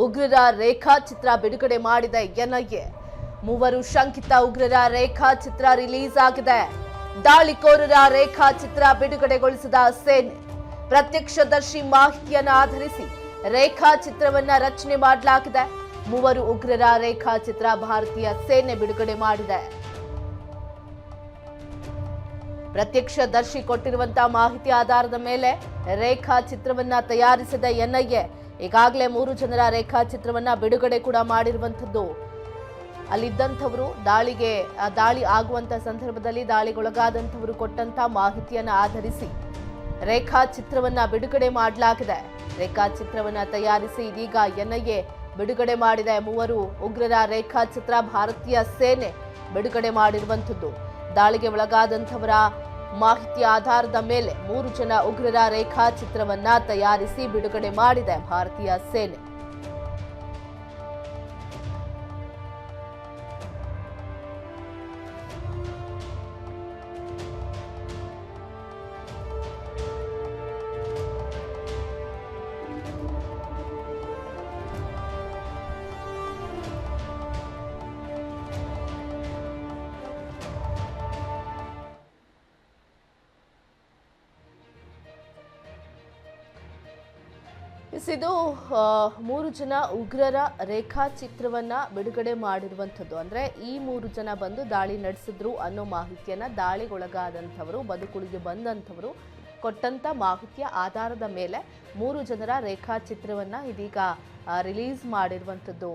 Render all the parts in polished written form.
ಉಗ್ರರ ರೇಖಾಚಿತ್ರ ಬಿಡುಗಡೆ ಮಾಡಿದೆ ಎನ್ಐಎ. ಮೂವರು ಶಂಕಿತ ಉಗ್ರರ ರೇಖಾಚಿತ್ರ ರಿಲೀಸ್ ಆಗಿದೆ. ದಾಳಿಕೋರರ ರೇಖಾಚಿತ್ರ ಬಿಡುಗಡೆಗೊಳಿಸಿದ ಸೇನೆ. ಪ್ರತ್ಯಕ್ಷದರ್ಶಿ ಮಾಹಿತಿಯನ್ನು ಆಧರಿಸಿ ರೇಖಾಚಿತ್ರವನ್ನ ರಚನೆ ಮಾಡಲಾಗಿದೆ. ಮೂವರು ಉಗ್ರರ ರೇಖಾಚಿತ್ರ ಭಾರತೀಯ ಸೇನೆ ಬಿಡುಗಡೆ ಮಾಡಿದೆ. ಪ್ರತ್ಯಕ್ಷದರ್ಶಿ ಕೊಟ್ಟಿರುವಂತಹ ಮಾಹಿತಿ ಆಧಾರದ ಮೇಲೆ ರೇಖಾಚಿತ್ರವನ್ನ ತಯಾರಿಸಿದ ಎನ್ಐಎ ಈಗಾಗಲೇ 3 ಜನರ ರೇಖಾಚಿತ್ರವನ್ನ ಬಿಡುಗಡೆ ಕೂಡ ಮಾಡಿರುವಂತದ್ದು. ಅಲ್ಲಿದ್ದಂಥವರು ದಾಳಿ ಆಗುವಂತ ಸಂದರ್ಭದಲ್ಲಿ ದಾಳಿಗೊಳಗಾದಂಥವರು ಕೊಟ್ಟಂತ ಮಾಹಿತಿಯನ್ನ ಆಧರಿಸಿ ರೇಖಾಚಿತ್ರವನ್ನ ಬಿಡುಗಡೆ ಮಾಡಲಾಗಿದೆ. ರೇಖಾಚಿತ್ರವನ್ನ ತಯಾರಿಸಿ ಇದೀಗ ಎನ್ಐಎ ಬಿಡುಗಡೆ ಮಾಡಿದೆ. ಮೂವರು ಉಗ್ರರ ರೇಖಾಚಿತ್ರ ಭಾರತೀಯ ಸೇನೆ ಬಿಡುಗಡೆ ಮಾಡಿರುವಂಥದ್ದು. ದಾಳಿಗೆ ಒಳಗಾದಂಥವರ ಮಾಹಿತಿ ಆಧಾರದ ಮೇಲೆ 3 ಜನ ಉಗ್ರರ ರೇಖಾಚಿತ್ರವನ್ನ ತಯಾರಿಸಿ ಬಿಡುಗಡೆ ಮಾಡಿದೆ ಭಾರತೀಯ ಸೇನೆ. ಇದು 3 ಜನ ಉಗ್ರರ ರೇಖಾಚಿತ್ರವನ್ನ ಬಿಡುಗಡೆ ಮಾಡಿರುವಂಥದ್ದು. ಅಂದ್ರೆ ಈ 3 ಜನ ಬಂದು ದಾಳಿ ನಡೆಸಿದ್ರು ಅನ್ನೋ ಮಾಹಿತಿಯನ್ನ ದಾಳಿಗೊಳಗಾದಂಥವರು ಬದುಕುಳಿದು ಬಂದಂಥವರು ಕೊಟ್ಟಂತ ಮಾಹಿತಿಯ ಆಧಾರದ ಮೇಲೆ 3 ಜನರ ರೇಖಾಚಿತ್ರವನ್ನ ಇದೀಗ ರಿಲೀಸ್ ಮಾಡಿರುವಂಥದ್ದು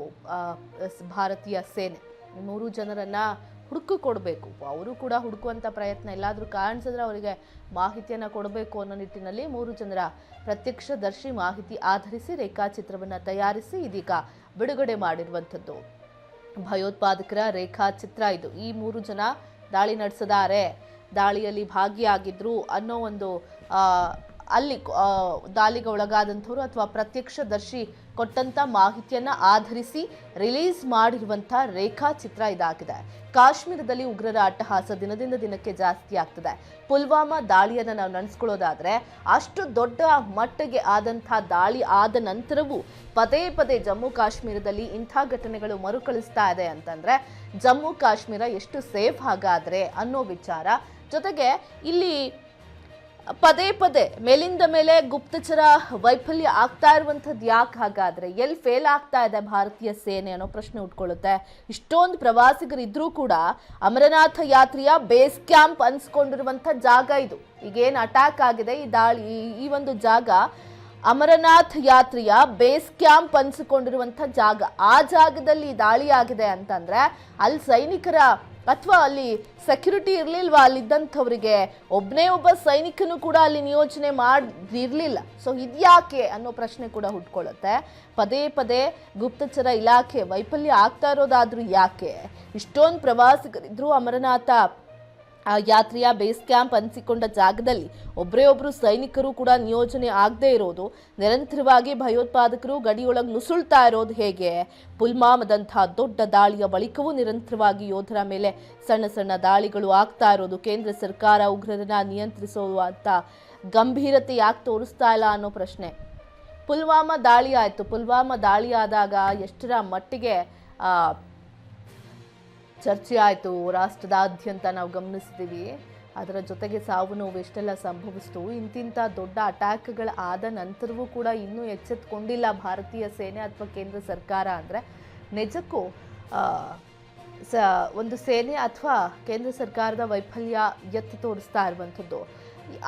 ಭಾರತೀಯ ಸೇನೆ. 3 ಜನರನ್ನ ಹುಡುಕು ಕೊಡಬೇಕು, ಅವರು ಕೂಡ ಹುಡುಕುವಂಥ ಪ್ರಯತ್ನ, ಎಲ್ಲಾದರೂ ಕಾಣಿಸಿದ್ರೆ ಅವರಿಗೆ ಮಾಹಿತಿಯನ್ನು ಕೊಡಬೇಕು ಅನ್ನೋ ನಿಟ್ಟಿನಲ್ಲಿ 3 ಜನರ ಪ್ರತ್ಯಕ್ಷದರ್ಶಿ ಮಾಹಿತಿ ಆಧರಿಸಿ ರೇಖಾಚಿತ್ರವನ್ನು ತಯಾರಿಸಿ ಇದೀಗ ಬಿಡುಗಡೆ ಮಾಡಿರುವಂಥದ್ದು. ಭಯೋತ್ಪಾದಕರ ರೇಖಾಚಿತ್ರ ಇದು. ಈ 3 ಜನ ದಾಳಿ ನಡೆಸಿದ್ದಾರೆ, ದಾಳಿಯಲ್ಲಿ ಭಾಗಿಯಾಗಿದ್ರು ಅನ್ನೋ ಒಂದು ಅಲ್ಲಿ ದಾಳಿಗೆ ಒಳಗಾದಂಥವ್ರು ಅಥವಾ ಪ್ರತ್ಯಕ್ಷದರ್ಶಿ ಕೊಟ್ಟಂತ ಮಾಹಿತಿಯನ್ನ ಆಧರಿಸಿ ರಿಲೀಸ್ ಮಾಡಿರುವಂಥ ರೇಖಾಚಿತ್ರ ಇದಾಗಿದೆ. ಕಾಶ್ಮೀರದಲ್ಲಿ ಉಗ್ರರ ಅಟ್ಟಹಾಸ ದಿನದಿಂದ ದಿನಕ್ಕೆ ಜಾಸ್ತಿ ಆಗ್ತದೆ. ಪುಲ್ವಾಮಾ ದಾಳಿಯನ್ನು ನಾವು ನೆನೆಸ್ಕೊಳ್ಳೋದಾದ್ರೆ ಅಷ್ಟು ದೊಡ್ಡ ಮಟ್ಟಿಗೆ ಆದಂಥ ದಾಳಿ ಆದ ನಂತರವೂ ಪದೇ ಪದೇ ಜಮ್ಮು ಕಾಶ್ಮೀರದಲ್ಲಿ ಇಂಥ ಘಟನೆಗಳು ಮರುಕಳಿಸ್ತಾ ಇದೆ ಅಂತಂದ್ರೆ ಜಮ್ಮು ಕಾಶ್ಮೀರ ಎಷ್ಟು ಸೇಫ್ ಹಾಗಾದ್ರೆ ಅನ್ನೋ ವಿಚಾರ. ಜೊತೆಗೆ ಇಲ್ಲಿ ಪದೇ ಪದೇ ಮೇಲಿಂದ ಮೇಲೆ ಗುಪ್ತಚರ ವೈಫಲ್ಯ ಆಗ್ತಾ ಇರುವಂಥದ್ದು ಯಾಕೆ ಹಾಗಾದ್ರೆ, ಎಲ್ಲಿ ಫೇಲ್ ಆಗ್ತಾ ಇದೆ ಭಾರತೀಯ ಸೇನೆ ಅನ್ನೋ ಪ್ರಶ್ನೆ ಉಟ್ಕೊಳ್ಳುತ್ತೆ. ಇಷ್ಟೊಂದು ಪ್ರವಾಸಿಗರು ಇದ್ರೂ ಕೂಡ ಅಮರನಾಥ ಯಾತ್ರೆಯ ಬೇಸ್ ಕ್ಯಾಂಪ್ ಅನ್ಸ್ಕೊಂಡಿರುವಂಥ ಜಾಗ ಇದು. ಈಗೇನು ಅಟ್ಯಾಕ್ ಆಗಿದೆ ಈ ದಾಳಿ, ಈ ಒಂದು ಜಾಗ ಅಮರನಾಥ ಯಾತ್ರೆಯ ಬೇಸ್ ಕ್ಯಾಂಪ್ ಅನ್ಸಿಕೊಂಡಿರುವಂಥ ಜಾಗ. ಆ ಜಾಗದಲ್ಲಿ ದಾಳಿ ಆಗಿದೆ ಅಂತಂದ್ರೆ ಅಲ್ಲಿ ಸೈನಿಕರ ಅಥವಾ ಅಲ್ಲಿ ಸೆಕ್ಯೂರಿಟಿ ಇರಲಿಲ್ವಾ, ಅಲ್ಲಿದ್ದಂಥವರಿಗೆ ಒಬ್ಬನೇ ಒಬ್ಬ ಸೈನಿಕನು ಕೂಡ ಅಲ್ಲಿ ನಿಯೋಜನೆ ಮಾಡಿರಲಿಲ್ಲ. ಸೊ ಇದ್ಯಾಕೆ ಅನ್ನೋ ಪ್ರಶ್ನೆ ಕೂಡ ಹುಟ್ಕೊಳ್ಳುತ್ತೆ. ಪದೇ ಪದೇ ಗುಪ್ತಚರ ಇಲಾಖೆ ವೈಫಲ್ಯ ಆಗ್ತಾ ಇರೋದಾದ್ರೂ ಯಾಕೆ? ಇಷ್ಟೊಂದು ಪ್ರವಾಸಿಗರಿದ್ರು ಅಮರನಾಥ ಯಾತ್ರೆಯ ಬೇಸ್ ಕ್ಯಾಂಪ್ ಅನಿಸಿಕೊಂಡ ಜಾಗದಲ್ಲಿ ಒಬ್ಬರೇ ಸೈನಿಕರು ಕೂಡ ನಿಯೋಜನೆ ಆಗದೆ ಇರೋದು, ನಿರಂತರವಾಗಿ ಭಯೋತ್ಪಾದಕರು ಗಡಿಯೊಳಗೆ ನುಸುಳ್ತಾ ಇರೋದು ಹೇಗೆ? ಪುಲ್ವಾಮಾದಂತಹ ದೊಡ್ಡ ದಾಳಿಯ ಬಳಿಕವೂ ನಿರಂತರವಾಗಿ ಯೋಧರ ಮೇಲೆ ಸಣ್ಣ ಸಣ್ಣ ದಾಳಿಗಳು ಆಗ್ತಾ ಇರೋದು, ಕೇಂದ್ರ ಸರ್ಕಾರ ಉಗ್ರರನ್ನ ನಿಯಂತ್ರಿಸುವಂತ ಗಂಭೀರತೆ ಯಾಕೆ ತೋರಿಸ್ತಾ ಇಲ್ಲ ಅನ್ನೋ ಪ್ರಶ್ನೆ. ಪುಲ್ವಾಮಾ ದಾಳಿ ಆಯಿತು. ಪುಲ್ವಾಮಾ ದಾಳಿ ಆದಾಗ ಎಷ್ಟರ ಮಟ್ಟಿಗೆ ಚರ್ಚೆ ಆಯಿತು, ರಾಷ್ಟ್ರದಾದ್ಯಂತ ನಾವು ಗಮನಿಸ್ತೀವಿ. ಅದರ ಜೊತೆಗೆ ಸಾವು ನೋವು ಎಷ್ಟೆಲ್ಲ ಸಂಭವಿಸ್ತು. ಇಂತಿಂಥ ದೊಡ್ಡ ಅಟ್ಯಾಕ್ಗಳು ಆದ ನಂತರವೂ ಕೂಡ ಇನ್ನೂ ಎಚ್ಚೆತ್ತುಕೊಂಡಿಲ್ಲ ಭಾರತೀಯ ಸೇನೆ ಅಥವಾ ಕೇಂದ್ರ ಸರ್ಕಾರ ಅಂದರೆ ನಿಜಕ್ಕೂ ಒಂದು ಸೇನೆ ಅಥವಾ ಕೇಂದ್ರ ಸರ್ಕಾರದ ವೈಫಲ್ಯ ಎತ್ತಿ ತೋರಿಸ್ತಾ ಇರುವಂಥದ್ದು.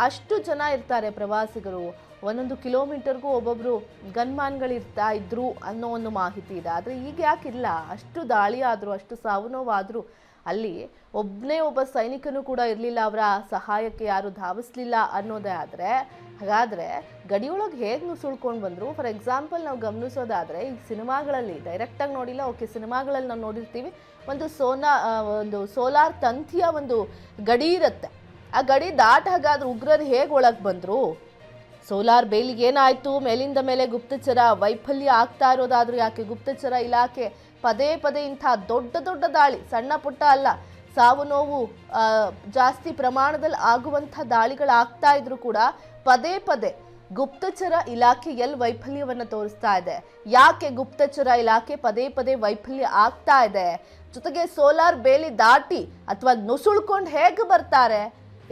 ಅಷ್ಟು ಜನ ಇರ್ತಾರೆ ಪ್ರವಾಸಿಗರು, 1 ಕಿಲೋಮೀಟರ್ಗೂ ಒಬ್ಬೊಬ್ರು ಗನ್ಮ್ಯಾನ್ಗಳು ಇದ್ರು ಅನ್ನೋ ಒಂದು ಮಾಹಿತಿ ಇದೆ. ಆದರೆ ಈಗ ಯಾಕಿಲ್ಲ? ಅಷ್ಟು ದಾಳಿ ಆದರೂ, ಅಷ್ಟು ಸಾವು ನೋವಾದರೂ ಅಲ್ಲಿ ಒಬ್ಬನೇ ಒಬ್ಬ ಸೈನಿಕನೂ ಕೂಡ ಇರಲಿಲ್ಲ, ಅವರ ಸಹಾಯಕ್ಕೆ ಯಾರು ಧಾವಿಸ್ಲಿಲ್ಲ ಅನ್ನೋದೇ ಆದರೆ, ಹಾಗಾದರೆ ಗಡಿಯೊಳಗೆ ಹೇಗೆ ನುಸುಳ್ಕೊಂಡು ಬಂದರು? ಫಾರ್ ಎಕ್ಸಾಂಪಲ್ ನಾವು ಗಮನಿಸೋದಾದರೆ ಈ ಸಿನಿಮಾಗಳಲ್ಲಿ ಡೈರೆಕ್ಟಾಗಿ ನೋಡಿಲ್ಲ, ಓಕೆ, ಸಿನಿಮಾಗಳಲ್ಲಿ ನಾವು ನೋಡಿರ್ತೀವಿ, ಒಂದು ಸೋಲಾರ್ ತಂತಿಯ ಒಂದು ಗಡಿ ಇರುತ್ತೆ. ಆ ಗಡಿ ದಾಟ ಹಾಗಾದ್ರೆ ಉಗ್ರರು ಹೇಗೆ ಒಳಗೆ ಬಂದರು? ಸೋಲಾರ್ ಬೇಲಿಗೆ ಏನಾಯಿತು? ಮೇಲಿಂದ ಮೇಲೆ ಗುಪ್ತಚರ ವೈಫಲ್ಯ ಆಗ್ತಾ ಇರೋದಾದ್ರೂ ಯಾಕೆ? ಗುಪ್ತಚರ ಇಲಾಖೆ ಪದೇ ಪದೇ ಇಂಥ ದೊಡ್ಡ ದೊಡ್ಡ ದಾಳಿ, ಸಣ್ಣ ಪುಟ್ಟ ಅಲ್ಲ, ಸಾವು ನೋವು ಜಾಸ್ತಿ ಪ್ರಮಾಣದಲ್ಲಿ ಆಗುವಂಥ ದಾಳಿಗಳಾಗ್ತಾ ಇದ್ರು ಕೂಡ ಪದೇ ಪದೇ ಗುಪ್ತಚರ ಇಲಾಖೆ ಎಲ್ಲಿ ವೈಫಲ್ಯವನ್ನ ತೋರಿಸ್ತಾ ಇದೆ, ಯಾಕೆ ಗುಪ್ತಚರ ಇಲಾಖೆ ಪದೇ ಪದೇ ವೈಫಲ್ಯ ಆಗ್ತಾ ಇದೆ, ಜೊತೆಗೆ ಸೋಲಾರ್ ಬೇಲಿ ದಾಟಿ ಅಥವಾ ನುಸುಳ್ಕೊಂಡು ಹೇಗೆ ಬರ್ತಾರೆ,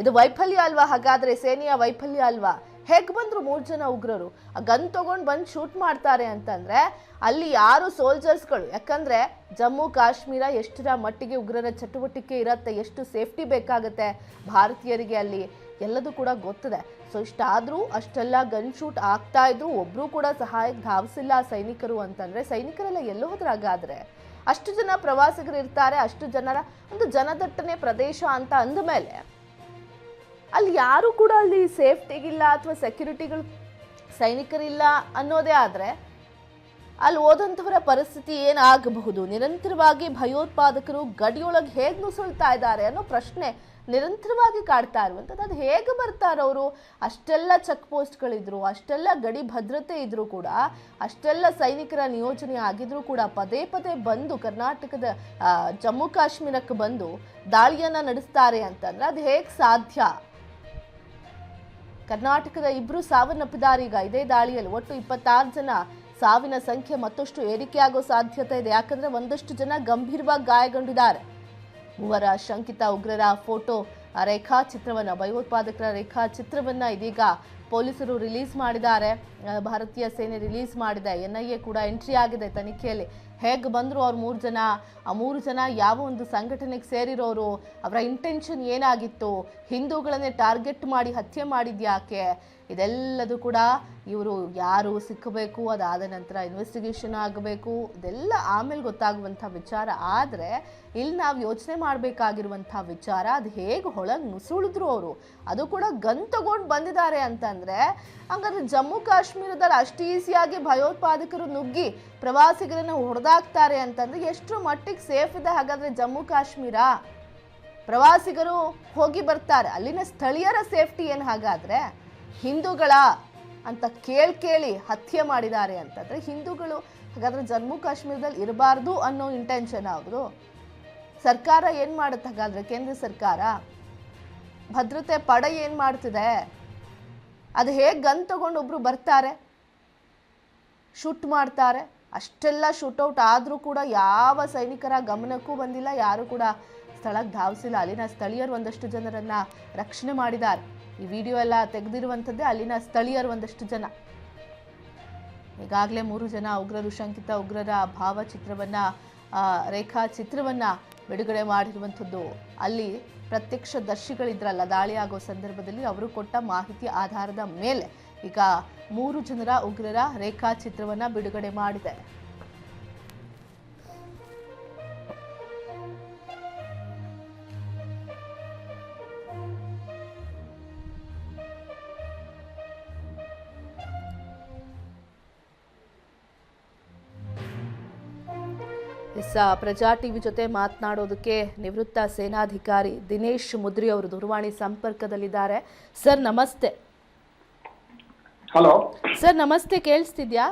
ಇದು ವೈಫಲ್ಯ ಅಲ್ವಾ? ಹಾಗಾದ್ರೆ ಸೇನೆಯ ವೈಫಲ್ಯ ಅಲ್ವಾ? ಹೇಗೆ ಬಂದ್ರು 3 ಜನ ಉಗ್ರರು? ಆ ಗನ್ ತಗೊಂಡು ಬಂದು ಶೂಟ್ ಮಾಡ್ತಾರೆ ಅಂತಂದ್ರೆ ಅಲ್ಲಿ ಯಾರು ಸೋಲ್ಜರ್ಸ್ಗಳು, ಯಾಕಂದ್ರೆ ಜಮ್ಮು ಕಾಶ್ಮೀರ ಎಷ್ಟರ ಮಟ್ಟಿಗೆ ಉಗ್ರರ ಚಟುವಟಿಕೆ ಇರತ್ತೆ, ಎಷ್ಟು ಸೇಫ್ಟಿ ಬೇಕಾಗತ್ತೆ ಭಾರತೀಯರಿಗೆ ಅಲ್ಲಿ ಎಲ್ಲದೂ ಕೂಡ ಗೊತ್ತಿದೆ. ಸೊ ಇಷ್ಟಾದರೂ ಅಷ್ಟೆಲ್ಲ ಗನ್ ಶೂಟ್ ಆಗ್ತಾ ಇದ್ರು, ಒಬ್ರು ಕೂಡ ಸಹಾಯಕ್ಕೆ ಧಾವಿಸಿಲ್ಲ ಸೈನಿಕರು ಅಂತಂದ್ರೆ ಸೈನಿಕರೆಲ್ಲ ಎಲ್ಲೋ ಹೋದ್ರಾಗಾದ್ರೆ ಅಷ್ಟು ಜನ ಪ್ರವಾಸಿಗರು ಇರ್ತಾರೆ, ಅಷ್ಟು ಜನರ ಒಂದು ಜನದಟ್ಟಣೆ ಪ್ರದೇಶ ಅಂತ ಅಂದಮೇಲೆ ಅಲ್ಲಿ ಯಾರು ಕೂಡ ಅಲ್ಲಿ ಸೇಫ್ಟಿಗಿಲ್ಲ ಅಥವಾ ಸೆಕ್ಯೂರಿಟಿಗಳು ಸೈನಿಕರಿಲ್ಲ ಅನ್ನೋದೇ ಆದರೆ ಅಲ್ಲಿ ಓದಂಥವರ ಪರಿಸ್ಥಿತಿ ಏನಾಗಬಹುದು? ನಿರಂತರವಾಗಿ ಭಯೋತ್ಪಾದಕರು ಗಡಿಯೊಳಗೆ ಹೇಗೆ ನುಸುಳ್ತಾ ಇದ್ದಾರೆ ಅನ್ನೋ ಪ್ರಶ್ನೆ ನಿರಂತರವಾಗಿ ಕಾಡ್ತಾ ಇರುವಂಥದ್ದು. ಅದು ಹೇಗೆ ಬರ್ತಾರೆ ಅವರು? ಅಷ್ಟೆಲ್ಲ ಚೆಕ್ ಪೋಸ್ಟ್ಗಳಿದ್ರು, ಅಷ್ಟೆಲ್ಲ ಗಡಿ ಭದ್ರತೆ ಇದ್ರೂ ಕೂಡ, ಅಷ್ಟೆಲ್ಲ ಸೈನಿಕರ ನಿಯೋಜನೆ ಆಗಿದ್ರೂ ಕೂಡ ಪದೇ ಪದೇ ಬಂದು ಕರ್ನಾಟಕದ ಜಮ್ಮು ಕಾಶ್ಮೀರಕ್ಕೆ ಬಂದು ದಾಳಿಯನ್ನು ನಡೆಸ್ತಾರೆ ಅಂತಂದ್ರೆ ಅದು ಹೇಗೆ ಸಾಧ್ಯ? ಕರ್ನಾಟಕದ 2 ಸಾವನ್ನಪ್ಪಿದ್ದಾರೆ ಈಗ ಇದೇ ದಾಳಿಯಲ್ಲಿ. ಒಟ್ಟು 26 ಜನ ಸಾವಿನ ಸಂಖ್ಯೆ ಮತ್ತಷ್ಟು ಏರಿಕೆಯಾಗೋ ಸಾಧ್ಯತೆ ಇದೆ, ಯಾಕಂದ್ರೆ ಒಂದಷ್ಟು ಜನ ಗಂಭೀರವಾಗಿ ಗಾಯಗೊಂಡಿದ್ದಾರೆ. 3 ಶಂಕಿತ ಉಗ್ರರ ಫೋಟೋ ರೇಖಾಚಿತ್ರವನ್ನ, ಭಯೋತ್ಪಾದಕರ ರೇಖಾಚಿತ್ರವನ್ನ ಇದೀಗ ಪೊಲೀಸರು ರಿಲೀಸ್ ಮಾಡಿದ್ದಾರೆ, ಭಾರತೀಯ ಸೇನೆ ರಿಲೀಸ್ ಮಾಡಿದೆ. NIA ಕೂಡ ಎಂಟ್ರಿ ಆಗಿದೆ ತನಿಖೆಯಲ್ಲಿ. ಹೇಗೆ ಬಂದರು ಅವ್ರು 3 ಜನ? ಆ 3 ಜನ ಯಾವ ಒಂದು ಸಂಘಟನೆಗೆ ಸೇರಿರೋರು? ಅವರ ಇಂಟೆನ್ಷನ್ ಏನಾಗಿತ್ತು? ಹಿಂದೂಗಳನ್ನೇ ಟಾರ್ಗೆಟ್ ಮಾಡಿ ಹತ್ಯೆ ಮಾಡಿದ್ಯಾಕೆ? ಇದೆಲ್ಲದೂ ಕೂಡ ಇವರು ಯಾರು ಸಿಕ್ಕಬೇಕು, ಅದಾದ ನಂತರ ಇನ್ವೆಸ್ಟಿಗೇಷನ್ ಆಗಬೇಕು, ಇದೆಲ್ಲ ಆಮೇಲೆ ಗೊತ್ತಾಗುವಂಥ ವಿಚಾರ. ಆದರೆ ಇಲ್ಲಿ ನಾವು ಯೋಚನೆ ಮಾಡಬೇಕಾಗಿರುವಂಥ ವಿಚಾರ, ಅದು ಹೇಗೆ ಹೊಳಗೆ ನುಸುಳಿದ್ರು ಅವರು, ಅದು ಕೂಡ ಗನ್ ತಗೊಂಡು ಬಂದಿದ್ದಾರೆ ಅಂತಂದರೆ ಹಂಗಾದ್ರೆ ಜಮ್ಮು ಕಾಶ್ಮೀರದಲ್ಲಿ ಅಷ್ಟು ಈಸಿಯಾಗಿ ಭಯೋತ್ಪಾದಕರು ನುಗ್ಗಿ ಪ್ರವಾಸಿಗರನ್ನು ಹೊಡೆದಾಕ್ತಾರೆ ಅಂತಂದ್ರೆ ಎಷ್ಟರ ಮಟ್ಟಿಗೆ ಸೇಫ್ ಇದೆ ಹಾಗಾದ್ರೆ ಜಮ್ಮು ಕಾಶ್ಮೀರ? ಪ್ರವಾಸಿಗರು ಹೋಗಿ ಬರ್ತಾರೆ, ಅಲ್ಲಿನ ಸ್ಥಳೀಯರ ಸೇಫ್ಟಿ ಏನು ಹಾಗಾದ್ರೆ? ಹಿಂದೂಗಳ ಅಂತ ಕೇಳಿ ಹತ್ಯೆ ಮಾಡಿದ್ದಾರೆ ಅಂತಂದ್ರೆ ಹಿಂದೂಗಳು ಹಾಗಾದ್ರೆ ಜಮ್ಮು ಕಾಶ್ಮೀರದಲ್ಲಿ ಇರಬಾರ್ದು ಅನ್ನೋ ಇಂಟೆನ್ಷನ್ ಅವರು? ಸರ್ಕಾರ ಏನು ಮಾಡುತ್ತೆ ಹಾಗಾದ್ರೆ? ಕೇಂದ್ರ ಸರ್ಕಾರ, ಭದ್ರತೆ ಪಡೆ ಏನು ಮಾಡ್ತಿದೆ? ಅದು ಹೇಗೆ ಗನ್ ತಗೊಂಡು ಒಬ್ರು ಬರ್ತಾರೆ, ಶೂಟ್ ಮಾಡ್ತಾರೆ? ಅಷ್ಟೆಲ್ಲ ಶೂಟೌಟ್ ಆದರೂ ಕೂಡ ಯಾವ ಸೈನಿಕರ ಗಮನಕ್ಕೂ ಬಂದಿಲ್ಲ, ಯಾರು ಕೂಡ ಸ್ಥಳಕ್ಕೆ ಧಾವಿಸಿಲ್ಲ. ಅಲ್ಲಿನ ಸ್ಥಳೀಯರು ಒಂದಷ್ಟು ಜನರನ್ನ ರಕ್ಷಣೆ ಮಾಡಿದ್ದಾರೆ. ಈ ವಿಡಿಯೋ ಎಲ್ಲ ತೆಗೆದಿರುವಂಥದ್ದೇ ಅಲ್ಲಿನ ಸ್ಥಳೀಯರು ಒಂದಷ್ಟು ಜನ. ಈಗಾಗಲೇ 3 ಜನ ಉಗ್ರರು, ಶಂಕಿತ ಉಗ್ರರ ಭಾವಚಿತ್ರವನ್ನ, ರೇಖಾಚಿತ್ರವನ್ನ ಬಿಡುಗಡೆ ಮಾಡಿರುವಂಥದ್ದು. ಅಲ್ಲಿ ಪ್ರತ್ಯಕ್ಷದರ್ಶಿಗಳಿದ್ರಲ್ಲ ದಾಳಿ ಆಗೋ ಸಂದರ್ಭದಲ್ಲಿ, ಅವರು ಕೊಟ್ಟ ಮಾಹಿತಿ ಆಧಾರದ ಮೇಲೆ ಈಗ 3 ಜನರ ಉಗ್ರರ ರೇಖಾಚಿತ್ರವನ್ನ ಬಿಡುಗಡೆ ಮಾಡಿದೆ. ಪ್ರಜಾ ಟಿವಿ ಜೊತೆ ಮಾತನಾಡೋದಕ್ಕೆ ನಿವೃತ್ತ ಸೇನಾಧಿಕಾರಿ ದಿನೇಶ್ ಮುದ್ರಿ ಅವರು ದೂರವಾಣಿ ಸಂಪರ್ಕದಲ್ಲಿದ್ದಾರೆ. ಸರ್ ನಮಸ್ತೆ. ಹಲೋ ಸರ್ ನಮಸ್ತೆ, ಕೇಳಿಸ್ತಿದ್ಯಾ?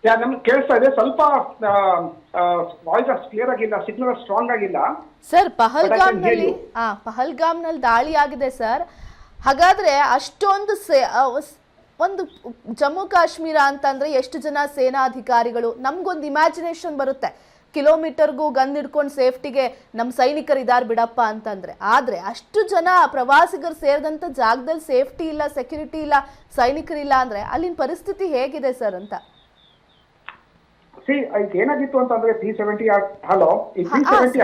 ನಮ್ಗೆ ಕೇಳಿಸ್ತಾ ಇದೆ. ಸ್ವಲ್ಪ ವಾಯ್ಸ್ ಅಷ್ಟು ಕ್ಲಿಯರ್ ಆಗಿಲ್ಲ, ಸಿಗ್ನಲ್ ಸ್ಟ್ರಾಂಗ್ ಆಗಿಲ್ಲ. ಸರ್ ಪಹಲ್ಗಾಮ್ನಲ್ಲಿ ದಾಳಿ ಆಗಿದೆ ಸರ್. ಹಾಗಾದ್ರೆ ಅಷ್ಟೊಂದು ಒಂದು ಜಮ್ಮು ಕಾಶ್ಮೀರ ಅಂತಂದ್ರೆ ಎಷ್ಟು ಜನ ಸೇನಾಧಿಕಾರಿಗಳು? ನಮ್ಗೊಂದು ಇಮ್ಯಾಜಿನೇಷನ್ ಬರುತ್ತೆ, ಕಿಲೋಮೀಟರ್ಗೂ ಗನ್ ಹಿಡ್ಕೊಂಡು ಸೇಫ್ಟಿಗೆ ನಮ್ಮ ಸೈನಿಕರಿದ್ದಾರೆ ಬಿಡಪ್ಪ ಅಂತಂದ್ರೆ. ಆದ್ರೆ ಅಷ್ಟು ಜನ ಪ್ರವಾಸಿಗರು ಸೇರಿದಂತ ಜಾಗದಲ್ಲಿ ಸೇಫ್ಟಿ ಇಲ್ಲ, ಸೆಕ್ಯೂರಿಟಿ ಇಲ್ಲ, ಸೈನಿಕರಿಲ್ಲ ಅಂದ್ರೆ ಅಲ್ಲಿನ ಪರಿಸ್ಥಿತಿ ಹೇಗಿದೆ ಸರ್ ಅಂತ? ಏನಾಗಿತ್ತು ಅಂತಂದ್ರೆ P70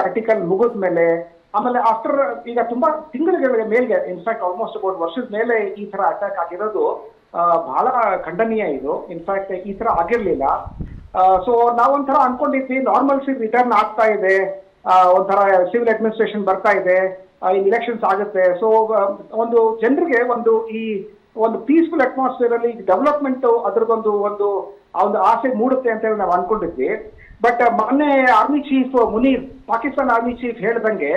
ಆರ್ಟಿಕಲ್ ಮುಗಿದ್ಮೇಲೆ, ಆಮೇಲೆ ಆಫ್ಟರ್ ಈಗ ತುಂಬಾ ತಿಂಗಳ ಮೇಲ್ಗೆ, ಇನ್ಫ್ಯಾಕ್ಟ್ ಆಲ್ಮೋಸ್ಟ್ ಅಬೌಟ್ ವರ್ಷದ ಮೇಲೆ ಈ ತರ ಅಟ್ಯಾಕ್ ಆಗಿರೋದು ಬಹಳ ಖಂಡನೀಯ. ಇದು ಇನ್ಫ್ಯಾಕ್ಟ್ ಈ ತರ ಆಗಿರ್ಲಿಲ್ಲ. ಸೊ ನಾವೊಂಥರ ಅನ್ಕೊಂಡಿದ್ವಿ ನಾರ್ಮಲ್ಸಿ ರಿಟರ್ನ್ ಆಗ್ತಾ ಇದೆ, ಒಂಥರ ಸಿವಿಲ್ ಅಡ್ಮಿನಿಸ್ಟ್ರೇಷನ್ ಬರ್ತಾ ಇದೆ, ಇಲೆಕ್ಷನ್ಸ್ ಆಗುತ್ತೆ. ಸೊ ಒಂದು ಜನರಿಗೆ ಒಂದು ಪೀಸ್ಫುಲ್ ಅಟ್ಮಾಸ್ಫಿಯರ್ ಅಲ್ಲಿ ಡೆವಲಪ್ಮೆಂಟ್ ಅದರದೊಂದು ಒಂದು ಆಸೆ ಮೂಡುತ್ತೆ ಅಂತ ಹೇಳಿ ನಾವು ಅನ್ಕೊಂಡಿದ್ವಿ. ಬಟ್ ಮೊನ್ನೆ army chief Munir, Pakistan army chief ಹೇಳ್ದಂಗೆ,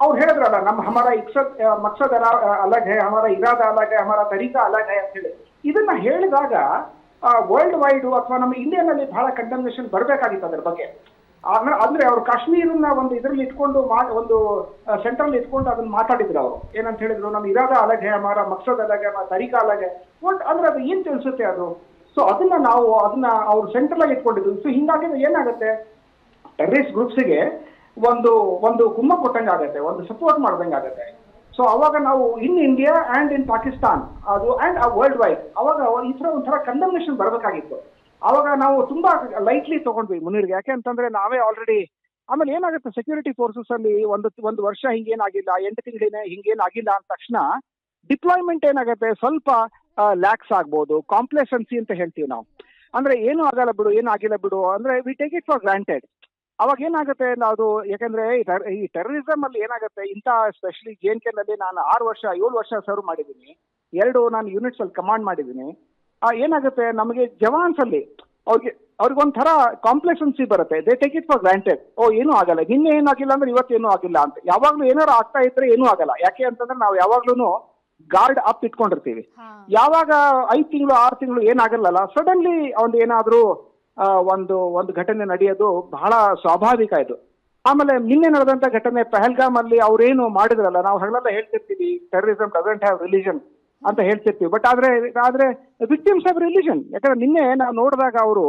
ಅವ್ರು ಹೇಳಿದ್ರಲ್ಲ, ನಮ್ಮ ಹಮಾರ ಮಕ್ಸದ್ ಅಲಗ್ ಹೈ, ಹಮಾರ ಇರಾದ ಅಲಗ್ ಹೈ, ಹಮಾರ ತರೀಕಾ ಅಲಗ್ ಹೈ ಅಂತ ಹೇಳಿ. ಇದನ್ನ ಹೇಳಿದಾಗ ವರ್ಲ್ಡ್ ವೈಡ್ ಅಥವಾ ನಮ್ಮ ಇಂಡಿಯಾನಲ್ಲಿ ಬಹಳ ಕಂಡಮ್ನೇಷನ್ ಬರಬೇಕಾಗಿತ್ತು ಅದ್ರ ಬಗ್ಗೆ. ಅಂದ್ರೆ ಅವರು ಕಾಶ್ಮೀರನ ಒಂದು ಇದರಲ್ಲಿ ಇಟ್ಕೊಂಡು ಒಂದು ಸೆಂಟ್ರಲ್ ಇಟ್ಕೊಂಡು ಅದನ್ನ ಮಾತಾಡಿದ್ರು ಅವರು. ಏನಂತ ಹೇಳಿದ್ರು, ನಮ್ಮ ಇರಾದ ಅಲಗ್ ಹೇ, ಹಮಾರ ಮಕ್ಸದ್ ಅಲಗ್ ಹೇ, ತರೀಕಾ ಅಲಗ್ ಹೇ. ಅಂದ್ರೆ ಅದು ಏನ್ ತಿಳಿಸುತ್ತೆ ಅದು? ಸೊ ಅದನ್ನ ಅವ್ರು ಸೆಂಟ್ರಲ್ ಆಗಿ ಇಟ್ಕೊಂಡಿದ್ರು. ಸೊ ಹಿಂಗಾಗಿ ಏನಾಗುತ್ತೆ, ಟೆರರಿಸ್ಟ್ ಗ್ರೂಪ್ಸ್ಗೆ ಒಂದು ಕುಮ್ಮ ಕೊಟ್ಟಂಗೆ ಆಗುತ್ತೆ, ಒಂದು ಸಪೋರ್ಟ್ ಮಾಡ್ದಂಗೆ ಆಗುತ್ತೆ. ಸೊ ಅವಾಗ ನಾವು in India and in Pakistan ಅದು ಅಂಡ್ ವರ್ಲ್ಡ್ ವೈಡ್ ಅವಾಗ ಈ ತರ ಒಂಥರ ಕಂಡಮ್ನೇಷನ್ ಬರಬೇಕಾಗಿತ್ತು. ಅವಾಗ ನಾವು ತುಂಬಾ ಲೈಟ್ಲಿ ತಗೊಂಡ್ವಿ ಮುನೀರ್ಗೆ. ಯಾಕೆ ಅಂತಂದ್ರೆ ನಾವೇ ಆಲ್ರೆಡಿ ಆಮೇಲೆ ಏನಾಗುತ್ತೆ, ಸೆಕ್ಯೂರಿಟಿ ಫೋರ್ಸಸ್ ಅಲ್ಲಿ ಒಂದು ವರ್ಷ ಹಿಂಗೇನಾಗಿಲ್ಲ, 8 ತಿಂಗಳಿನ ಹಿಂಗೇನಾಗಿಲ್ಲ ಅಂದ ತಕ್ಷಣ ಡಿಪ್ಲಾಯ್ಮೆಂಟ್ ಏನಾಗುತ್ತೆ, ಸ್ವಲ್ಪ ಲ್ಯಾಕ್ಸ್ ಆಗ್ಬೋದು, ಕಾಂಪ್ಲೆಸೆನ್ಸಿ ಅಂತ ಹೇಳ್ತೀವಿ ನಾವು. ಅಂದ್ರೆ ಏನು ಆಗಲ್ಲ ಬಿಡು, ಏನು ಆಗಿಲ್ಲ ಬಿಡು ಅಂದ್ರೆ we take it for granted. ಅವಾಗ ಏನಾಗುತ್ತೆ ಅದು, ಯಾಕಂದ್ರೆ ಈ ಟೆರರಿಸಮ್ ಅಲ್ಲಿ ಏನಾಗುತ್ತೆ, ಇಂಥ ಸ್ಪೆಷಲಿ JNK ನಲ್ಲಿ ನಾನು 7 ವರ್ಷ ಸರ್ವ್ ಮಾಡಿದ್ದೀನಿ, 2 ನಾನು ಯೂನಿಟ್ಸ್ ಅಲ್ಲಿ ಕಮಾಂಡ್ ಮಾಡಿದ್ದೀನಿ. ಏನಾಗುತ್ತೆ, ನಮಗೆ ಜವಾನ್ಸ್ ಅಲ್ಲಿ ಅವ್ರಿಗೊಂಥರ ಕಾಂಪ್ಲೆಸೆನ್ಸಿ ಬರುತ್ತೆ. They take it for granted. ಏನೂ ಆಗಲ್ಲ, ನಿನ್ನೆ ಏನಾಗಿಲ್ಲ ಅಂದ್ರೆ ಇವತ್ತೇನೂ ಆಗಿಲ್ಲ ಅಂತ. ಯಾವಾಗ್ಲೂ ಏನಾರು ಆಗ್ತಾ ಇದ್ರೆ ಏನೂ ಆಗಲ್ಲ. ಯಾಕೆ ಅಂತಂದ್ರೆ ನಾವು ಯಾವಾಗ್ಲೂ ಗಾರ್ಡ್ ಅಪ್ ಇಟ್ಕೊಂಡಿರ್ತೀವಿ. ಯಾವಾಗ 5 ತಿಂಗಳು 6 ತಿಂಗಳು ಏನಾಗಲ್ಲ, ಸಡನ್ಲಿ ಅವ್ನು ಏನಾದ್ರೂ ಒಂದು ಘಟನೆ ನಡೆಯೋದು ಬಹಳ ಸ್ವಾಭಾವಿಕ ಇದು. ಆಮೇಲೆ ನಿನ್ನೆ ನಡೆದಂತ ಘಟನೆ ಪಹಲ್ಗಾಮ್ ಅಲ್ಲಿ ಅವ್ರೇನು ಮಾಡಿದ್ರಲ್ಲ, ನಾವು ಹಗಲೆಲ್ಲ ಹೇಳ್ತಿರ್ತೀವಿ ಟೆರರಿಸಮ್ ಡಸಂಟ್ ಹ್ಯಾವ್ ರಿಲಿಜನ್ ಅಂತ ಹೇಳ್ತಿರ್ತೀವಿ. ಬಟ್ ಆದ್ರೆ ವಿಕ್ಟಿಮ್ಸ್ ಹ್ಯಾವ್ ರಿಲಿಜನ್. ಯಾಕಂದ್ರೆ ನಿನ್ನೆ ನಾವು ನೋಡಿದಾಗ ಅವರು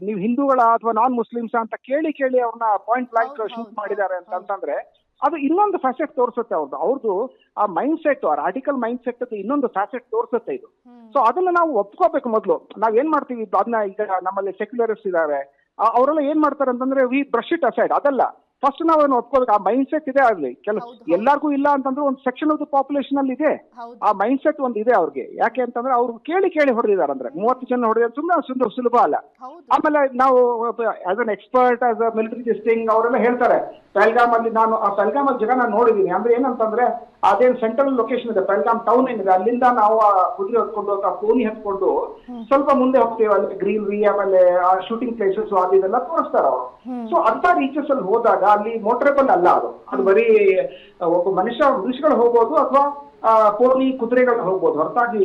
ನೀವು ಹಿಂದೂಗಳ ಅಥವಾ ನಾನ್ ಮುಸ್ಲಿಮ್ಸ್ ಅಂತ ಕೇಳಿ ಅವ್ರನ್ನ ಪಾಯಿಂಟ್ ಬ್ಲಾಂಕ್ ಶೂಟ್ ಮಾಡಿದ್ದಾರೆ ಅಂತಂದ್ರೆ ಅದು ಇನ್ನೊಂದು ಫ್ಯಾಸೆಟ್ ತೋರಿಸುತ್ತೆ ಅವ್ರದ್ದು ಆ ಮೈಂಡ್ ಸೆಟ್, ಆ ರಾಡಿಕಲ್ ಮೈಂಡ್ ಸೆಟ್ ಇನ್ನೊಂದು ಫ್ಯಾಸೆಟ್ ತೋರಿಸುತ್ತೆ ಇದು. ಸೊ ಅದನ್ನ ನಾವು ಒಪ್ಕೋಬೇಕು. ಮೊದಲು ನಾವ್ ಏನ್ ಮಾಡ್ತೀವಿ, ಅದನ್ನ ಈಗ ನಮ್ಮಲ್ಲಿ ಸೆಕ್ಯುಲರಿಸ್ಟ್ ಇದಾರೆ, ಅವರೆಲ್ಲ ಏನ್ ಮಾಡ್ತಾರೆ ಅಂತಂದ್ರೆ ವಿ ಬ್ರಷ್ ಇಟ್ ಅಸೈಡ್. ಅದಲ್ಲ, ಫಸ್ಟ್ ನಾವು ಅದನ್ನ ಒಪ್ಕೋಬೇಕು. ಆ ಮೈಂಡ್ ಸೆಟ್ ಇದೆ ಅಲ್ಲಿ ಎಲ್ಲರಿಗೂ ಇಲ್ಲ ಅಂತಂದ್ರೆ ಒಂದು ಸೆಕ್ಷನ್ ಆಫ್ ದ ಪಾಪ್ಯುಲೇಷನ್ ಅಲ್ಲಿ ಇದೆ. ಆ ಮೈಂಡ್ ಸೆಟ್ ಒಂದು ಇದೆ ಅವ್ರಿಗೆ. ಯಾಕೆ ಅಂತಂದ್ರೆ ಅವ್ರು ಕೇಳಿ ಹೊಡೆದಿದ್ದಾರೆ. ಅಂದ್ರೆ 30 ಜನ ಹೊಡೆಯೋದು ಸುಮ್ಮನೆ ಸುಲಭ ಅಲ್ಲ. ಆಮೇಲೆ ನಾವು as an expert, as a military ಡಿಸ್ಟಿಂಗ್ ಅವರೆಲ್ಲ ಹೇಳ್ತಾರೆ, ಪಹಲ್ಗಾಮ್ ಅಲ್ಲಿ ಪಹಲ್ಗಾಮ್ ಅಲ್ಲಿ ಜಗ ನಾನು ನೋಡಿದೀನಿ. ಅಂದ್ರೆ ಏನಂತಂದ್ರೆ ಅದೇನು ಸೆಂಟ್ರಲ್ ಲೊಕೇಶನ್ ಇದೆ, ಪಹಲ್ಗಾಮ್ ಟೌನ್ ಏನಿದೆ, ಅಲ್ಲಿಂದ ನಾವು ಆ ಕುದುರೆ ಹೊತ್ಕೊಂಡು ಆ ಪೋನಿ ಹತ್ಕೊಂಡು ಸ್ವಲ್ಪ ಮುಂದೆ ಹೋಗ್ತೀವಿ. ಅಲ್ಲಿ ಗ್ರೀನರಿ ಆಮೇಲೆ ಆ ಶೂಟಿಂಗ್ ಪ್ಲೇಸಸ್ ಅದೆಲ್ಲ ತೋರಿಸ್ತಾರೆ ಅವರು. ಸೊ ಅಂತ ರೀಚಸ್ ಅಲ್ಲಿ ಹೋದಾಗ ಅಲ್ಲಿ ಮೋಟರೇಬಲ್ ಅಲ್ಲ ಅದು ಬರೀ ಒಬ್ಬ ಮನುಷ್ಯಗಳು ಹೋಗ್ಬೋದು ಅಥವಾ ಪೋನಿ ಕುದುರೆಗಳು ಹೋಗ್ಬೋದು, ಹೊರತಾಗಿ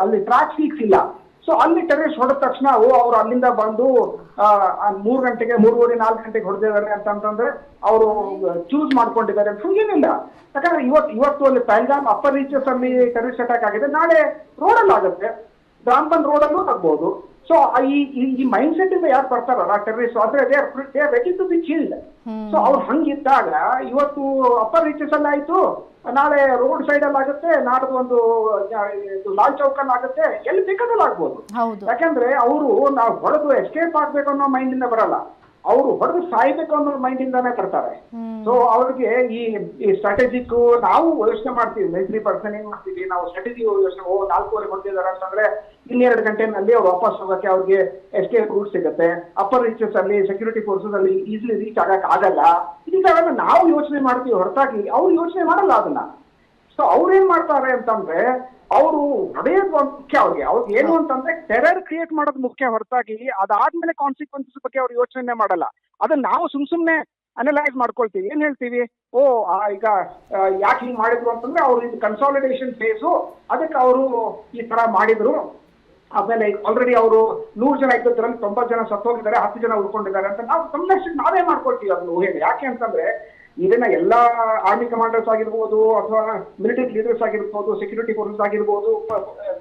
ಅಲ್ಲಿ ಟ್ರ್ಯಾಕ್ ಸೀಕ್ಸ್ ಇಲ್ಲ. ಸೊ ಅಲ್ಲಿ ಟೆರರಿಸ್ಟ್ ಹೊಡೆದ ತಕ್ಷಣ ಅವ್ರು ಅಲ್ಲಿಂದ ಬಂದು 3 ಗಂಟೆಗೆ 3:30 4 ಗಂಟೆಗೆ ಹೊಡೆದಿದ್ದಾರೆ ಅಂತಂದ್ರೆ ಅವರು ಚೂಸ್ ಮಾಡ್ಕೊಂಡಿದ್ದಾರೆ ಅಂತ ಏನಿಲ್ಲ. ಯಾಕಂದ್ರೆ ಇವತ್ತು ಅಲ್ಲಿ ಪಹಲ್ಗಾಮ್ ಅಪ್ಪರ್ ರೀಚಸ್ ಅಲ್ಲಿ ಟೆರರಿಸ್ಟ್ ಅಟ್ಯಾಕ್ ಆಗಿದೆ, ನಾಳೆ ರೋಡಲ್ಲಿ ಆಗುತ್ತೆ, ರಾಮ್ಬನ್ ರೋಡಲ್ಲೂ ಆಗ್ಬಹುದು. ಸೊ ಈ ಮೈಂಡ್ ಸೆಟ್ ಇಂದ ಯಾರು ಬರ್ತಾರಲ್ಲ ಟೆರರಿಸ್ಟ್, ಆದ್ರೆ they are ready to be killed. So ಅವ್ರು ಹಂಗಿದ್ದಾಗ ಇವತ್ತು ಅಪ್ಪರ್ ರೀಚಸ್ ಅಲ್ಲಿ ಆಯ್ತು, ನಾಳೆ ರೋಡ್ ಸೈಡ್ ಅಲ್ಲಿ ಆಗುತ್ತೆ, ನಾಡ್ದು ಒಂದು ಲಾಲ್ ಚೌಕಲ್ಲಿ ಆಗುತ್ತೆ, ಎಲ್ಲಿ ಬೇಕಾದಲ್ಲಿ ಆಗ್ಬೋದು. ಯಾಕಂದ್ರೆ ಅವರು ನಾವು ಹೊಡೆದು ಎಸ್ಕೇಪ್ ಆಗ್ಬೇಕು ಅನ್ನೋ ಮೈಂಡ್ ಇಂದ ಬರಲ್ಲ, ಅವರು ಹೊಡೆದು ಸಾಯ್ಬೇಕು ಅನ್ನೋ ಮೈಂಡ್ ಇಂದಾನೇ ಬರ್ತಾರೆ. ಸೊ ಅವ್ರಿಗೆ ಈ ಸ್ಟ್ರಾಟಜಿಕ್ ನಾವು ಯೋಚನೆ ಮಾಡ್ತೀವಿ, ಮಿಲಿಟರಿ ಪರ್ಸನ್ ಏನ್ ಮಾಡ್ತೀವಿ ನಾವು, ಸ್ಟ್ರಾಟಜಿ ಯೋಚನೆ 4:15 ಹೊಡೆದಿದ್ದಾರೆ ಅಂತಂದ್ರೆ 2 ಗಂಟೆನಲ್ಲಿ ಅವ್ರು ವಾಪಸ್ ಹೋಗಕ್ಕೆ ಅವ್ರಿಗೆ ಎಸ್ಕೇಪ್ ರೂಟ್ ಸಿಗುತ್ತೆ. ಅಪ್ಪರ್ ರೀಚಸ್ ಅಲ್ಲಿ ಸೆಕ್ಯೂರಿಟಿ ಫೋರ್ಸಸ್ ಅಲ್ಲಿ ಈಸಿಲಿ ರೀಚ್ ಆಗಕ್ ಆಗಲ್ಲ. ಇದೆಲ್ಲ ನಾವು ಯೋಚನೆ ಮಾಡ್ತೀವಿ ಹೊರತಾಗಿ ಅವ್ರು ಯೋಚನೆ ಮಾಡಲ್ಲ ಅದನ್ನ. ಸೊ ಅವ್ರೇನ್ ಮಾಡ್ತಾರೆ ಅಂತಂದ್ರೆ ಅವರು ಹೊಡೆಯೋದು ಮುಖ್ಯ ಅವ್ರಿಗೆ ಏನು ಅಂತಂದ್ರೆ ಟೆರರ್ ಕ್ರಿಯೇಟ್ ಮಾಡೋದು ಮುಖ್ಯ ಹೊರತಾಗಿ ಅದಾದ್ಮೇಲೆ ಕಾನ್ಸಿಕ್ವೆನ್ಸಸ್ ಬಗ್ಗೆ ಅವ್ರು ಯೋಚನೆ ಮಾಡಲ್ಲ. ಅದನ್ನ ನಾವು ಸುಮ್ನೆ ಅನಲೈಸ್ ಮಾಡ್ಕೊಳ್ತೀವಿ. ಏನ್ ಹೇಳ್ತೀವಿ, ಈಗ ಯಾಕೆ ಹಿಂಗ್ ಮಾಡಿದ್ರು ಅಂತಂದ್ರೆ ಅವ್ರು ಇದು ಕನ್ಸಾಲಿಡೇಷನ್ ಫೇಸು, ಅದಕ್ಕೆ ಅವರು ಈ ತರ ಮಾಡಿದ್ರು. ಆಮೇಲೆ ಆಲ್ರೆಡಿ ಅವರು 100 ಜನ ಇದ್ದದ್ರಲ್ಲಿ 90 ಜನ ಸತ್ತೋಗಿದ್ದಾರೆ, 10 ಜನ ಉಳ್ಕೊಂಡಿದ್ದಾರೆ ಅಂತ ನಾವು ತಮ್ಮಷ್ಟು ನಾವೇ ಮಾಡ್ಕೊಳ್ತೀವಿ ಅದನ್ನ ಊಹೆಗೆ. ಯಾಕೆ ಅಂತಂದ್ರೆ ಇದನ್ನ ಎಲ್ಲಾ ಆರ್ಮಿ ಕಮಾಂಡರ್ಸ್ ಆಗಿರ್ಬೋದು ಅಥವಾ ಮಿಲಿಟರಿ ಲೀಡರ್ಸ್ ಆಗಿರ್ಬೋದು, ಸೆಕ್ಯೂರಿಟಿ ಫೋರ್ಸಸ್ ಆಗಿರ್ಬೋದು,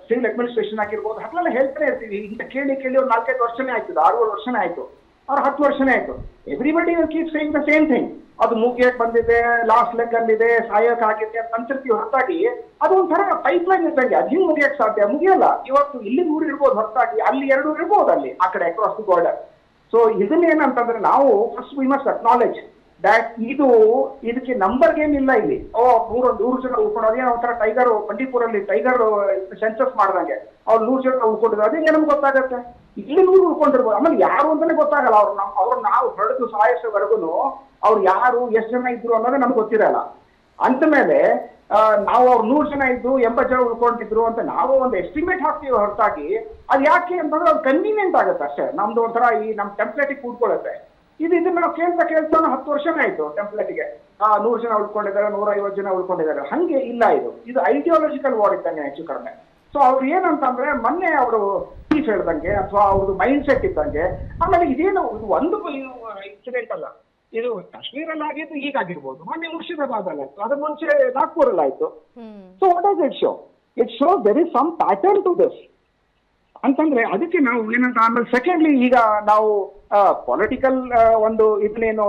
ಸಿವಿಲ್ ಅಡ್ಮಿನಿಸ್ಟ್ರೇಷನ್ ಆಗಿರ್ಬೋದು, ಹಗಲೆಲ್ಲ ಹೇಳ್ತಾನೆ ಇರ್ತೀವಿ. ಈಗ ಕೇಳಿ ಒಂದು 4-5 ವರ್ಷನೇ ಆಯ್ತು, 6-7 ವರ್ಷನೇ ಆಯ್ತು, ಅವ್ರು 10 ವರ್ಷನೇ ಆಯ್ತು. Everybody will keep saying the same thing. ಅದು ಮುಗಿಯಕ್ ಬಂದಿದೆ, ಲಾಸ್ಟ್ ಲೆಗ್ ಅಲ್ಲಿದೆ, ಸಾಯಕ್ ಆಗಿದೆ ಅಂತ ಅಂತಿರ್ತೀವಿ ಹೊರತಾಗಿ ಅದು ಒಂಥರ ಪೈಪ್ ಲೈನ್ ಇದ್ದಂಗೆ. ಅದು ಹಿಂಗ್ ಮುಗಿಯಕ್ ಸಾಧ್ಯ, ಮುಗಿಯಲ್ಲ. ಇವತ್ತು ಇಲ್ಲಿ 100 ಇರ್ಬೋದು ಹೊರತಾಗಿ ಅಲ್ಲಿ 2 ಇರ್ಬೋದು ಅಲ್ಲಿ ಆ ಕಡೆ ಅಕ್ರಾಸ್ ದಿ ಬಾರ್ಡರ್. ಸೊ ಇದನ್ನೇನಂತಂದ್ರೆ ನಾವು first we must acknowledge that ಇದಕ್ಕೆ ನಂಬರ್ ಗೇಮ್ ಇಲ್ಲ ಇಲ್ಲಿ. 100 ಜನ ಉಳ್ಕೊಂಡು, ಅದೇನೋ ಒಂಥರ ಟೈಗರ್ ಬಂಡೀಪುರಲ್ಲಿ ಟೈಗರ್ ಸೆನ್ಸಸ್ ಮಾಡ್ದಂಗೆ ಅವ್ರು 100 ಜನ ಉಳ್ಕೊಂಡಿದ್ರು. ಅದೇ ನಮ್ಗೆ ಗೊತ್ತಾಗತ್ತೆ, ಇಲ್ಲಿ 100 ಉಳ್ಕೊಂಡಿರ್ಬೋದು. ಆಮೇಲೆ ಯಾರು ಅಂತಾನೆ ಗೊತ್ತಾಗಲ್ಲ. ಅವ್ರು ನಾವು ಹೊಡೆದು ಸಾಯಿಸೋವರೆಗೂ ಅವ್ರು ಯಾರು ಎಷ್ಟು ಜನ ಇದ್ರು ಅನ್ನೋದೇ ನಮ್ಗೆ ಗೊತ್ತಿರಲ್ಲ. ಅಂತ ಮೇಲೆ ನಾವು ಅವ್ರು 100 ಜನ ಇದ್ದು 80 ಜನ ಉಳ್ಕೊಂಡಿದ್ರು ಅಂತ ನಾವು ಒಂದು ಎಸ್ಟಿಮೇಟ್ ಹಾಕ್ತೀವಿ ಹೊರತಾಗಿ ಅದು ಯಾಕೆ ಅಂತಂದ್ರೆ ಅದು ಕನ್ವೀನಿಯಂಟ್ ಆಗುತ್ತೆ ಅಷ್ಟೇ. ನಮ್ದು ಒಂಥರ ನಮ್ಮ ಟೆಂಪ್ಲೇಟಿಗೆ ಕೂತ್ಕೊಳ್ಳುತ್ತೆ. ಇದನ್ನ ನಾವು ಕೇಳ್ತಾ 10 ವರ್ಷನೇ ಆಯ್ತು ಟೆಂಪ್ಲೇಟ್ಗೆ. 100 ಜನ ಉಳ್ಕೊಂಡಿದ್ದಾರೆ, 150 ಜನ ಉಳ್ಕೊಂಡಿದ್ದಾರೆ. ಹಂಗೆ ಇಲ್ಲ, ಇದು ಐಡಿಯಾಲಜಿಕಲ್ ವಾರ್ ಇದ್ದಂಗೆ ಹೆಚ್ಚು ಕಡಿಮೆ. ಸೊ ಅವ್ರು ಏನಂತಂದ್ರೆ ಮೊನ್ನೆ ಅವರು ಚೀಫ್ ಹೇಳ್ದಂಗೆ ಅಥವಾ ಅವ್ರದ್ದು ಮೈಂಡ್ ಸೆಟ್ ಇದ್ದಂಗೆ, ಆಮೇಲೆ ಇದೇನು ಇದು ಒಂದು ಇನ್ಸಿಡೆಂಟ್ ಅಲ್ಲ, ಇದು ಕಾಶ್ಮೀರಲ್ಲಿ ಆಗಿದ್ದು ಈಗಾಗಿರ್ಬೋದು, ಮೊನ್ನೆ ಮುರ್ಷಿದಾಬಾದ್ ಅಲ್ಲಿ ಆಯ್ತು, ಅದ್ರ ಮುಂಚೆ ನಾಗ್ಪುರಲ್ಲಿ ಆಯ್ತು. So what does it show? It show there is some pattern to this ಅಂತಂದ್ರೆ ಅದಕ್ಕೆ ನಾವು ಏನಂತ. ಆಮೇಲೆ ಸೆಕೆಂಡ್ಲಿ ಈಗ ನಾವು ಪೊಲಿಟಿಕಲ್ ಒಂದು ಇದನ್ನೇನು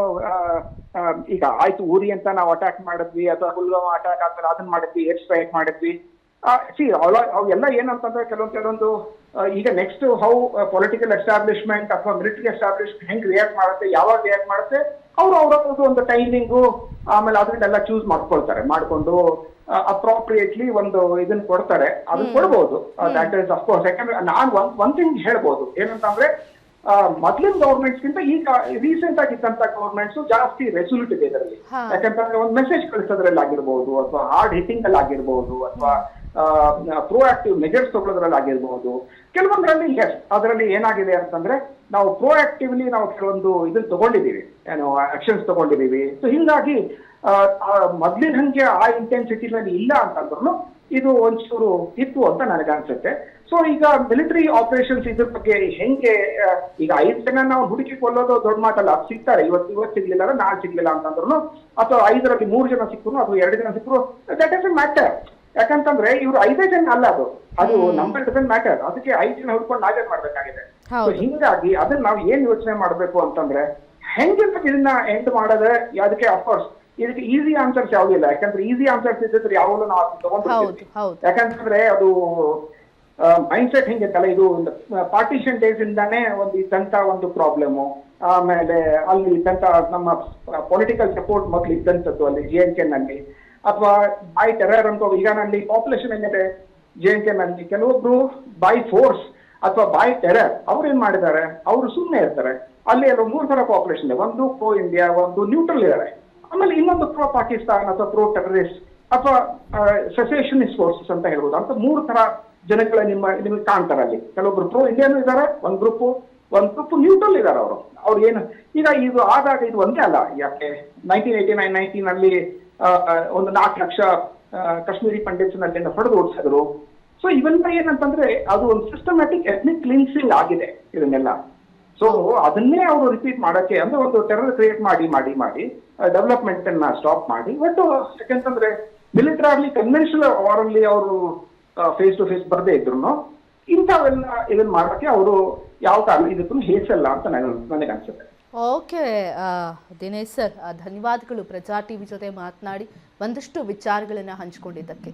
ಈಗ ಆಯ್ತು ಊರಿ ಅಂತ ನಾವು ಅಟ್ಯಾಕ್ ಮಾಡಿದ್ವಿ ಅಥವಾ ಪುಲ್ವಾಮಾ ಅಟ್ಯಾಕ್ ಆದ್ಮೇಲೆ ಅದನ್ನ ಮಾಡಿದ್ವಿ, ಏರ್ ಸ್ಟ್ರೈಕ್ ಮಾಡಿದ್ವಿ. ಅವೆಲ್ಲ ಏನಂತಂದ್ರೆ ಕೆಲವೊಂದು ಈಗ ನೆಕ್ಸ್ಟ್ ಹೌ ಪೊಲಿಟಿಕಲ್ ಎಸ್ಟಾಬ್ಲಿಷ್ಮೆಂಟ್ ಅಥವಾ ಮಿಲಿಟರಿ ಎಸ್ಟಾಬ್ಲಿಷ್ಮೆಂಟ್ ಹೆಂಗ್ ರಿಯಾಕ್ಟ್ ಮಾಡುತ್ತೆ, ಯಾವಾಗ ರಿಯಾಕ್ಟ್ ಮಾಡುತ್ತೆ, ಅವ್ರದ್ದು ಒಂದು ಟೈಮಿಂಗು ಆಮೇಲೆ ಅದನ್ನೆಲ್ಲ ಚೂಸ್ ಮಾಡ್ಕೊಂಡು ಅಪ್ರೋಪ್ರಿಯೇಟ್ಲಿ ಒಂದು ಇದನ್ನ ಕೊಡ್ತಾರೆ. ಅದನ್ನ ಕೊಡ್ಬೋದು, ದಟ್ ಇಸ್ ಅಫ್ಕೋರ್ಸ್. ಯಾಕಂದ್ರೆ ನಾನು ಒಂದ್ ಥಿಂಗ್ ಹೇಳ್ಬೋದು ಏನಂತಂದ್ರೆ, ಮೊದ್ಲಿನ ಗವರ್ಮೆಂಟ್ಸ್ ಗಿಂತ ಈಗ ರೀಸೆಂಟ್ ಆಗಿದ್ದಂತ ಗವರ್ಮೆಂಟ್ಸ್ ಜಾಸ್ತಿ ರೆಸಲ್ಯೂಟ್ ಇದೆ ಇದರಲ್ಲಿ. ಯಾಕಂತಂದ್ರೆ ಒಂದು ಮೆಸೇಜ್ ಕಳಿಸೋದ್ರಲ್ಲಿ ಆಗಿರ್ಬೋದು, ಅಥವಾ ಹಾರ್ಡ್ ಹಿಟ್ಟಿಂಗ್ ಅಲ್ಲಿ ಆಗಿರ್ಬೋದು, ಅಥವಾ ಪ್ರೋಆಕ್ಟಿವ್ ಮೆಜರ್ಸ್ ತಗೊಳ್ಳೋದ್ರಲ್ಲಿ ಆಗಿರ್ಬೋದು. ಕೆಲವೊಂದ್ರಲ್ಲಿ ಎಸ್, ಅದರಲ್ಲಿ ಏನಾಗಿದೆ ಅಂತಂದ್ರೆ ನಾವು ಪ್ರೋಆಕ್ಟಿವ್ಲಿ ನಾವು ಕೆಲವೊಂದು ಇದನ್ನ ತಗೊಂಡಿದೀವಿ, ಏನು ಆಕ್ಷನ್ಸ್ ತಗೊಂಡಿದೀವಿ. ಸೊ ಹಿಂಗಾಗಿ ಮೊದ್ಲಿನ ಹಂಗೆ ಆ ಇಂಟೆನ್ಸಿಟಿನಲ್ಲಿ ಇಲ್ಲ ಅಂತಂದ್ರೂ ಇದು ಒಂಚೂರು ಇತ್ತು ಅಂತ ನನಗೆ ಅನ್ಸುತ್ತೆ. ಸೊ ಈಗ ಮಿಲಿಟರಿ ಆಪರೇಷನ್ಸ್ ಇದ್ರ ಬಗ್ಗೆ ಹೆಂಗೆ, ಈಗ 5 ಜನ ನಾವು ಹುಡುಕಿ ಕೊಲ್ಲೋದು ದೊಡ್ಡ ಮಾತಲ್ಲ. ಅದು ಸಿಗ್ತಾರೆ, ಇವತ್ತು ಸಿಗ್ಲಿಲ್ಲ, ನಾಳೆ ಸಿಗ್ಲಿಲ್ಲ ಅಂತಂದ್ರು, ಅಥವಾ 5ರಲ್ಲಿ 3 ಜನ ಸಿಕ್ಕರು ಅಥವಾ 2 ಜನ ಸಿಕ್ಕರು, ದಟ್ ಇಸ್ ಮ್ಯಾಟರ್. ಯಾಕಂತಂದ್ರೆ ಇವ್ರು 5 ಜನ ಅಲ್ಲ, ಅದು ನಂಬರ್ ಡಸಂಟ್ ಮ್ಯಾಟರ್. ಅದಕ್ಕೆ 5 ಜನ ಹುಡ್ಕೊಂಡು ನಾವೇ ಮಾಡ್ಬೇಕಾಗಿದೆ. ಹಿಂಗಾಗಿ ಅದನ್ನ ನಾವು ಏನ್ ಯೋಚನೆ ಮಾಡ್ಬೇಕು ಅಂತಂದ್ರೆ, ಹೆಂಗೆ ಇದನ್ನ ಎಂಡ್ ಮಾಡೋದ್ರೆ ಅದಕ್ಕೆ ಅಫ್ಕೋರ್ಸ್ ಇದಕ್ಕೆ ಈಸಿ ಆನ್ಸರ್ಸ್ ಯಾವುದಿಲ್ಲ. ಯಾಕಂದ್ರೆ ಈಸಿ ಆನ್ಸರ್ಸ್ ಇದ್ದಿದ್ರೆ ಯಾವಾಗಲೂ ನಾವು ತಗೊಂಡ್ಬಿಡ್ತೀವಿ. ಯಾಕಂತಂದ್ರೆ ಅದು ಮೈಂಡ್ ಸೆಟ್ ಹಿಂಗಿತ್ತಲ್ಲ, ಇದು ಪಾರ್ಟಿಷನ್ ಡೇಸ್ ಇಂದಾನೇ ಒಂದು ಇದ್ದಂತ ಒಂದು ಪ್ರಾಬ್ಲಮ್. ಆಮೇಲೆ ಅಲ್ಲಿ ಇದ್ದಂತ ನಮ್ಮ ಪೊಲಿಟಿಕಲ್ ಸಪೋರ್ಟ್ ಮೊದಲು ಇದ್ದಂಥದ್ದು ಅಲ್ಲಿ JNK ನಲ್ಲಿ, ಅಥವಾ ಬೈ ಟೆರರ್ ಅಂತ. ಈಗ ನಲ್ಲಿ ಪಾಪ್ಯುಲೇಷನ್ ಹೆಂಗಿದೆ JNK ನಲ್ಲಿ, ಕೆಲವೊಬ್ರು ಬೈ ಫೋರ್ಸ್ ಅಥವಾ ಬೈ ಟೆರರ್ ಅವ್ರು ಏನ್ ಮಾಡಿದ್ದಾರೆ, ಅವರು ಸುಮ್ಮನೆ ಇರ್ತಾರೆ. ಅಲ್ಲಿ 3 ತರ ಪಾಪ್ಯುಲೇಷನ್ ಇದೆ. ಒಂದು ಪ್ರೋ ಇಂಡಿಯಾ, ಒಂದು ನ್ಯೂಟ್ರಲ್ ಇದ್ದಾರೆ, ಆಮೇಲೆ ಇನ್ನೊಂದು ಪ್ರೋ ಪಾಕಿಸ್ತಾನ್ ಅಥವಾ ಪ್ರೋ ಟೆರರಿಸ್ಟ್ ಅಥವಾ ಸೆಸೇಷನಿಸ್ಟ್ ಫೋರ್ಸಸ್ ಅಂತ ಹೇಳ್ಬೋದು. ಅಂತ 3 ತರ ಜನಗಳ ನಿಮಗೆ ಕಾಣ್ತಾರೆ ಅಲ್ಲಿ. ಕೆಲವೊಬ್ರು ಪ್ರೋ ಇಂಡಿಯಾನು ಇದ್ದಾರೆ, ಒಂದು ಗ್ರೂಪ್ ನ್ಯೂಟ್ರಲ್ ಇದ್ದಾರೆ. ಅವ್ರು ಏನು ಈಗ ಇದು ಆದಾಗ ಇದು ಒಂದೇ ಅಲ್ಲ. ಯಾಕೆ 1989 ಅಲ್ಲಿ ಒಂದು 4 ಲಕ್ಷ ಕಾಶ್ಮೀರಿ ಪಂಡಿತ್ಸ್ ನಲ್ಲಿ ಹೊಡೆದು ಓಡಿಸಿದ್ರು. ಸೊ ಇವೆಲ್ಲ ಏನಂತಂದ್ರೆ ಅದು ಒಂದು ಸಿಸ್ಟಮ್ಯಾಟಿಕ್ ಎಥ್ನಿಕ್ ಕ್ಲಿನ್ಸಿಂಗ್ ಆಗಿದೆ ಇದನ್ನೆಲ್ಲ. ಸೊ ಅದನ್ನೇ ಅವರು ರಿಪೀಟ್ ಮಾಡಕ್ಕೆ ಅಂದ್ರೆ ಒಂದು ಟೆರರ್ ಕ್ರಿಯೇಟ್ ಮಾಡಿ ಡೆವಲಪ್ಮೆಂಟ್ ಅನ್ನ ಸ್ಟಾಪ್ ಮಾಡಿ. ಬಟ್ ಯಾಕಂತಂದ್ರೆ ಮಿಲಿಟರಿ ಕನ್ವೆನ್ಷನಲ್ ವಾರ್ ಅಲ್ಲಿ ಅವರು ಫೇಸ್ ಟು ಫೇಸ್ ಬರದೇ ಇದ್ರು ಇಂಥವೆಲ್ಲ ಇದನ್ನ ಮಾಡಕ್ಕೆ ಅವರು ಯಾವ ಕಾರಣ ಇದಕ್ಕೂ ಹೇಸಲ್ಲ ಅಂತ ನನಗೆ ಅನ್ಸುತ್ತೆ. ಓಕೆ ದಿನೇಶ್ ಸರ್, ಧನ್ಯವಾದಗಳು ಪ್ರಜಾ ಟಿವಿ ಜೊತೆ ಮಾತನಾಡಿ ಒಂದಷ್ಟು ವಿಚಾರಗಳನ್ನ ಹಂಚಿಕೊಂಡಿದ್ದಕ್ಕೆ.